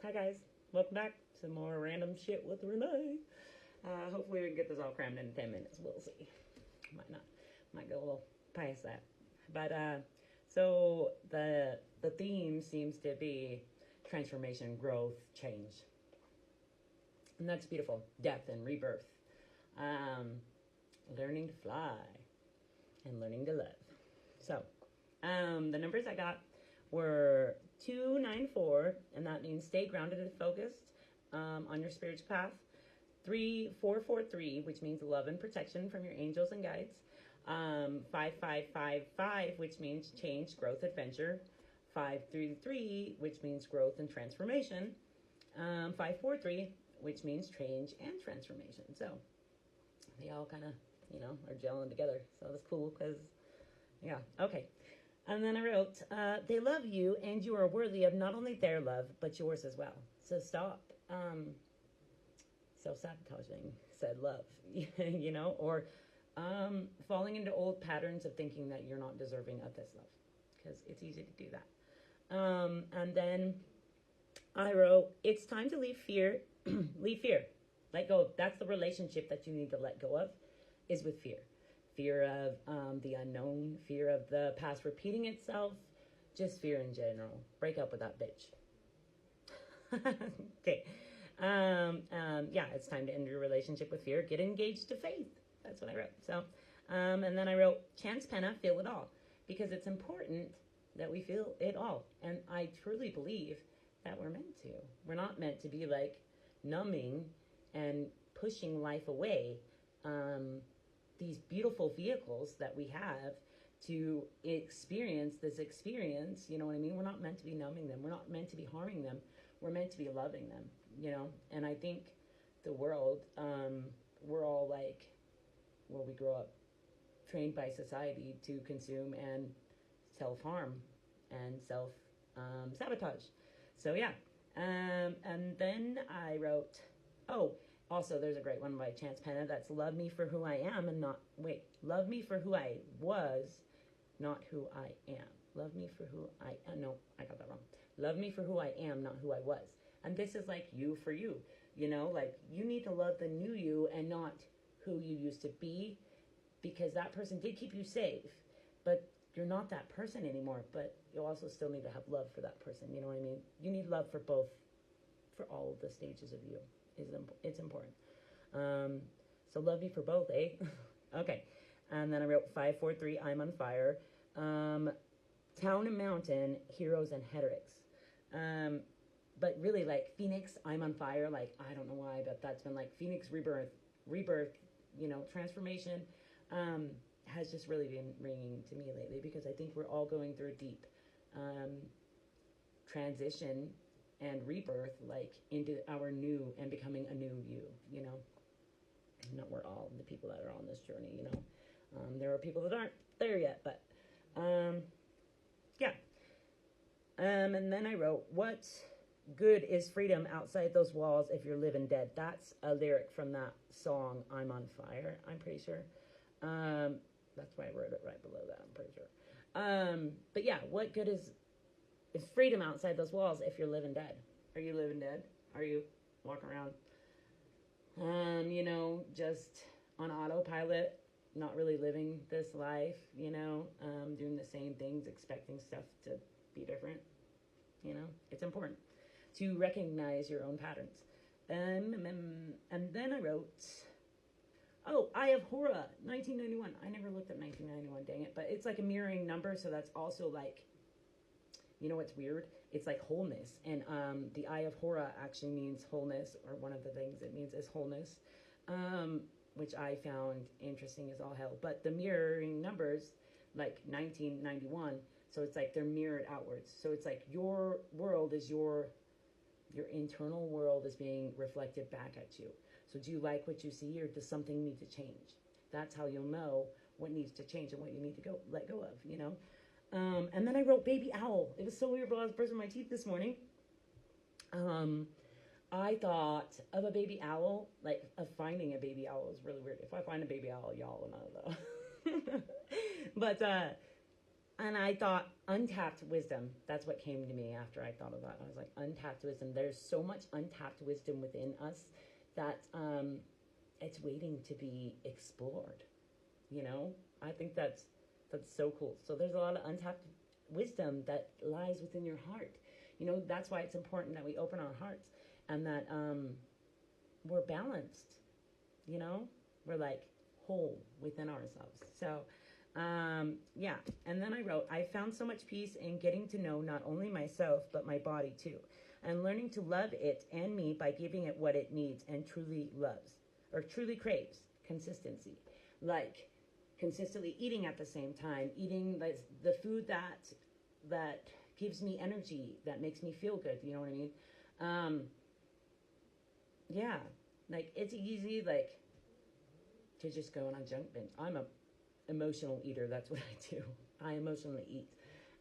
Hi guys, welcome back. Some more random shit with Renee. Hopefully we can get this all crammed in 10 minutes. We'll see. Might not. Might go a little past that. But so the theme seems to be transformation, growth, change, and that's beautiful. Death and rebirth, learning to fly, and learning to love. So the numbers I got were 294, and that means stay grounded and focused on your spiritual path. 3443, which means love and protection from your angels and guides. 5555, which means change, growth, adventure. 533, which means growth and transformation. 543, which means change and transformation. So they all kind of, are gelling together. So that's cool because, yeah, okay. And then I wrote, they love you and you are worthy of not only their love, but yours as well. So stop self-sabotaging said love, or falling into old patterns of thinking that you're not deserving of this love, because it's easy to do that. And then I wrote, it's time to leave fear, leave fear, let go. That's the relationship that you need to let go of, is with fear. Fear of the unknown, fear of the past repeating itself, just fear in general. Break up with that bitch. Okay. Yeah, it's time to end your relationship with fear. Get engaged to faith. That's what I wrote. So, and then I wrote, Chance Penna, feel it all. Because it's important that we feel it all. And I truly believe that we're meant to. We're not meant to be like numbing and pushing life away. These beautiful vehicles that we have to experience this experience, you know what I mean? We're not meant to be numbing them. We're not meant to be harming them. We're meant to be loving them, And I think the world, we're all like, well, we grow up trained by society to consume and self-harm and self-sabotage. So, yeah. And then I wrote, also, there's a great one by Chance Penna that's love me for who I am and not, love me for who I was, not who I am. Love me for who I am. No, I got that wrong. Love me for who I am, not who I was. And this is like you for you, like you need to love the new you and not who you used to be, because that person did keep you safe, but you're not that person anymore. But you also still need to have love for that person. You know what I mean? You need love for both, for all of the stages of you. It's important. So love you for both, eh? Okay. And then I wrote 543, I'm on fire. Town and mountain, heroes and heterics. But really, like Phoenix, I'm on fire. Like, I don't know why, but that's been like Phoenix rebirth, transformation, has just really been ringing to me lately, because I think we're all going through a deep transition and rebirth, like into our new and becoming a new you, Not we're all the people that are on this journey, There are people that aren't there yet, but yeah. And then I wrote, what good is freedom outside those walls if you're living dead? That's a lyric from that song, I'm on fire, I'm pretty sure. That's why I wrote it right below that, I'm pretty sure. But yeah, what good is freedom outside those walls if you're living dead? Are you living dead? Are you walking around, just on autopilot, not really living this life, doing the same things, expecting stuff to be different? It's important to recognize your own patterns. And then I wrote, Eye of Horror, 1991. I never looked at 1991, dang it. But it's like a mirroring number, so that's also like, what's weird? It's like wholeness. And the Eye of Horror actually means wholeness, or one of the things it means is wholeness, which I found interesting as all hell. But the mirroring numbers, like 1991, so it's like they're mirrored outwards. So it's like your world is your internal world is being reflected back at you. So do you like what you see, or does something need to change? That's how you'll know what needs to change and what you need to let go of, And then I wrote baby owl. It was so weird while I was brushing my teeth this morning. I thought of a baby owl, like of finding a baby owl is really weird. If I find a baby owl, y'all will know though. But and I thought untapped wisdom. That's what came to me after I thought of that. I was like, untapped wisdom. There's so much untapped wisdom within us that it's waiting to be explored. You know, I think that's so cool. So there's a lot of untapped wisdom that lies within your heart. You know, that's why it's important that we open our hearts and that we're balanced. You know, we're like whole within ourselves. So yeah, and then I wrote, I found so much peace in getting to know not only myself, but my body too, and learning to love it and me by giving it what it needs and truly loves, or truly craves. Consistency. Like, consistently eating at the same time, eating the food that gives me energy, that makes me feel good, you know what I mean? Yeah, like, it's easy, like, to just go on a junk binge. I'm a emotional eater. That's what I do. I emotionally eat.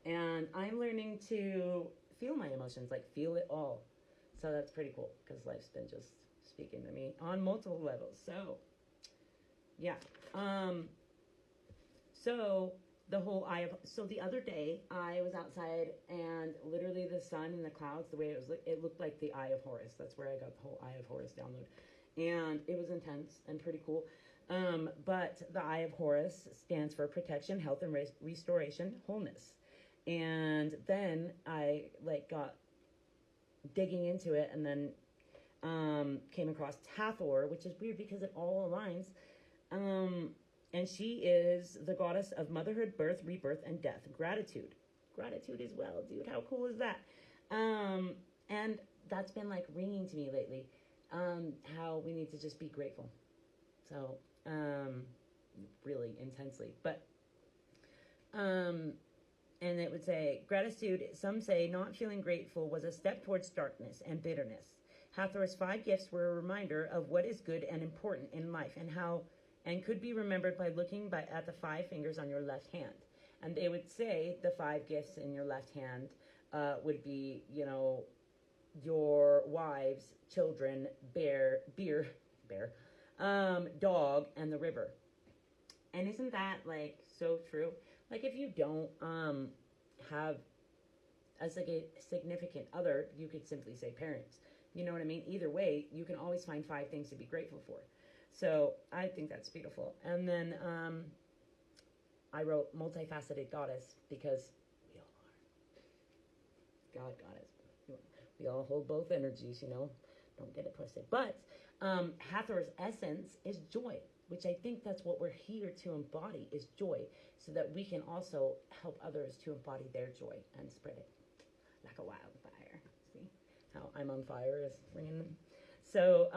And I'm learning to feel my emotions, like feel it all. So that's pretty cool because life's been just speaking to me on multiple levels. So yeah. So the other day I was outside and literally the sun and the clouds, the way it looked like the Eye of Horus. That's where I got the whole Eye of Horus download. And it was intense and pretty cool. But the Eye of Horus stands for protection, health, and restoration, wholeness. And then I got digging into it, and then came across Hathor, which is weird because it all aligns. And she is the goddess of motherhood, birth, rebirth, and death. Gratitude as well, dude. How cool is that? And that's been like ringing to me lately. How we need to just be grateful. So. Really intensely, but and it would say gratitude, some say not feeling grateful was a step towards darkness and bitterness. Hathor's 5 gifts were a reminder of what is good and important in life and could be remembered by looking at the 5 fingers on your left hand. And they would say the 5 gifts in your left hand would be, you know, your wives, children, bear, dog, and the river. And isn't that like so true? Like, if you don't have a significant other, you could simply say parents. You know what I mean? Either way, you can always find 5 things to be grateful for. So I think that's beautiful. And then I wrote multifaceted goddess because we all are. God, goddess. We all hold both energies, you know. Don't get it twisted. But Hathor's essence is joy, which I think that's what we're here to embody, is joy, so that we can also help others to embody their joy and spread it like a wildfire. See how I'm on fire is ringing them. So,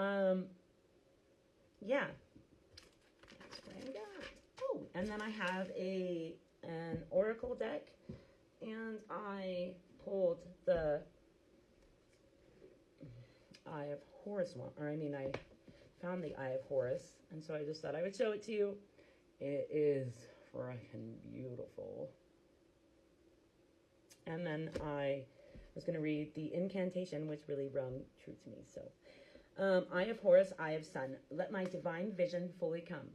yeah, that's what I got. Oh, and then I have an oracle deck, and I pulled the Eye of Horus one, I found the Eye of Horus, and so I just thought I would show it to you. It is freaking beautiful. And then I was going to read the incantation, which really rung true to me. So, Eye of Horus, Eye of Sun, let my divine vision fully come.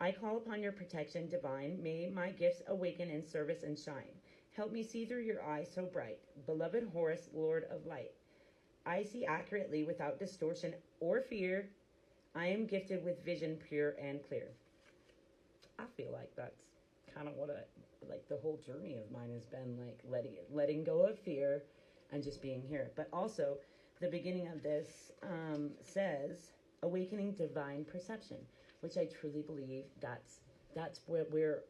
I call upon your protection, divine. May my gifts awaken in service and shine. Help me see through your eyes so bright. Beloved Horus, Lord of Light. I see accurately without distortion or fear. I am gifted with vision pure and clear. I feel like that's kind of what the whole journey of mine has been, like letting go of fear and just being here. But also, the beginning of this says awakening divine perception, which I truly believe that's where we're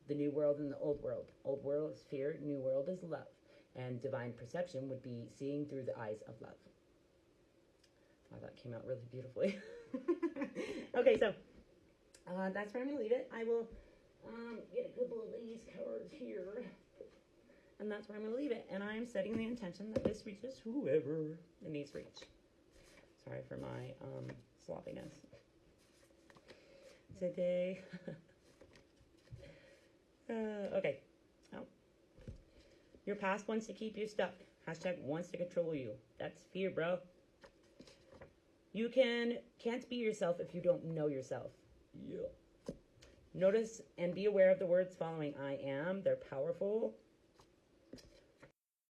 the new world and the old world. Old world is fear, new world is love. And divine perception would be seeing through the eyes of love. Wow, that came out really beautifully. Okay, so that's where I'm going to leave it. I will get a couple of these cards here. And that's where I'm going to leave it. And I'm setting the intention that this reaches whoever it needs to reach. Sorry for my sloppiness today. Okay. Your past wants to keep you stuck. Hashtag wants to control you. That's fear, bro. You can't be yourself if you don't know yourself. Yeah. Notice and be aware of the words following I am. They're powerful.